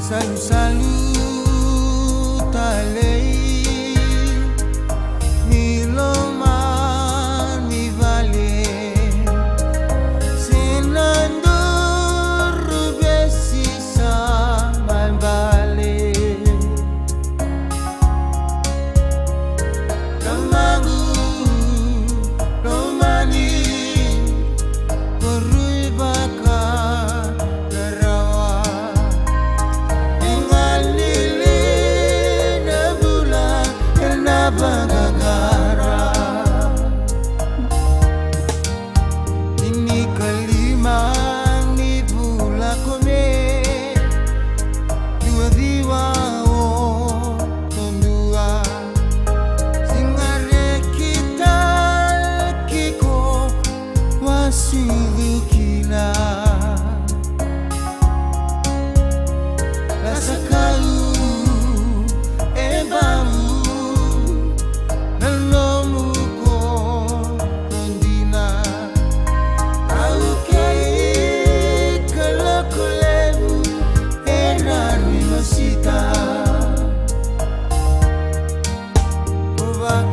Salu-salu talei mi loma mi vale senandor besi sama vale kamangu romani korui baka Bagagara ini kelima ni bula kome dua diwa o tondua singare kita kiko wasilukina rasa kau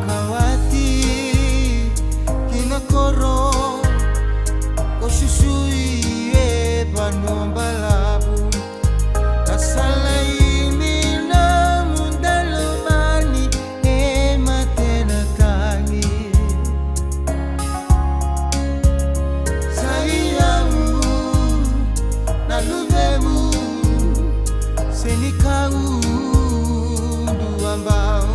Kawati kinakoro kosusui e panombalabu asala ini namun dalomani e matena tangi sayamu naluvemu senikau duambau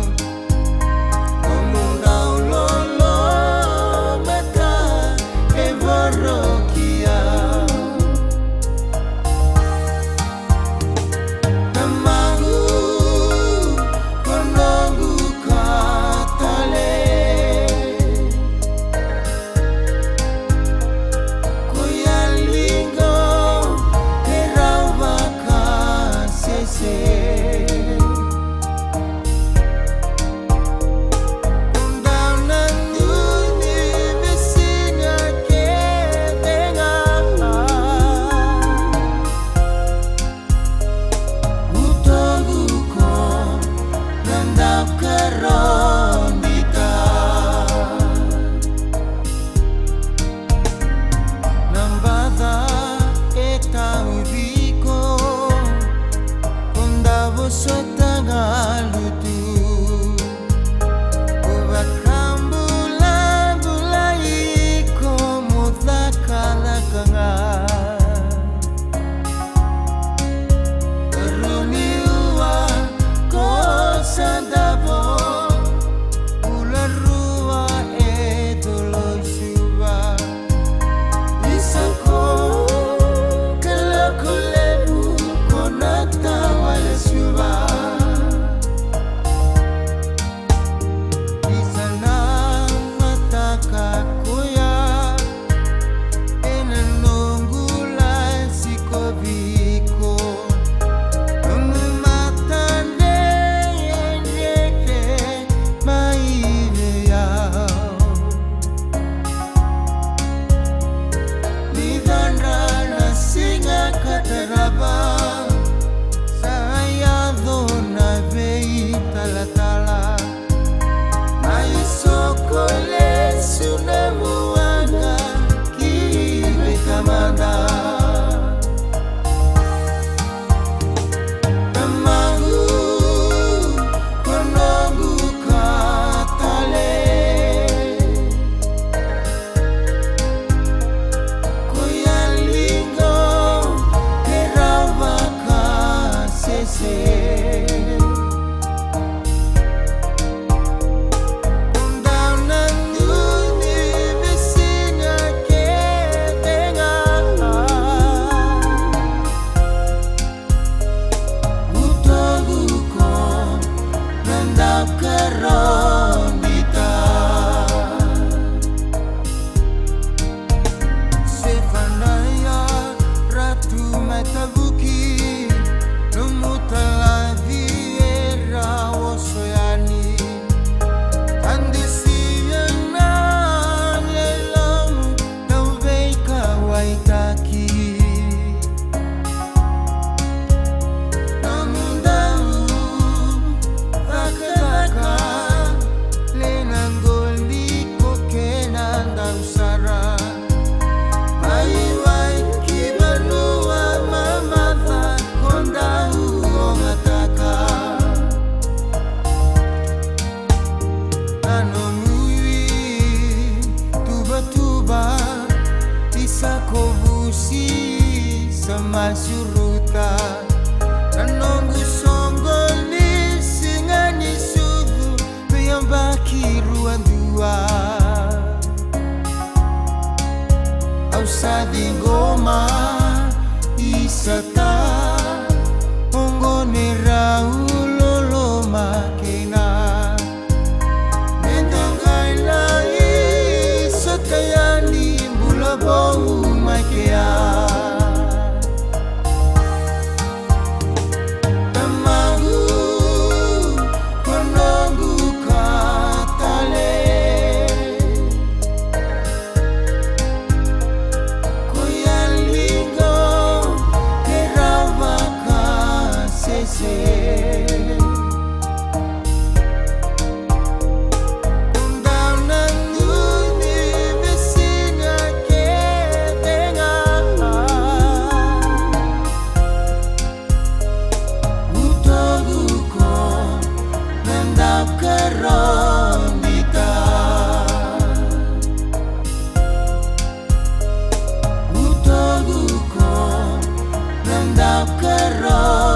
busi sama suruta nanongu songgoli singani sugu peyambaki ruang dua au sabi goma isata ongone raulo makena mendangai lai sotayani bula bau makea tamagu konongu katale koyalingo kerawaka sese Kero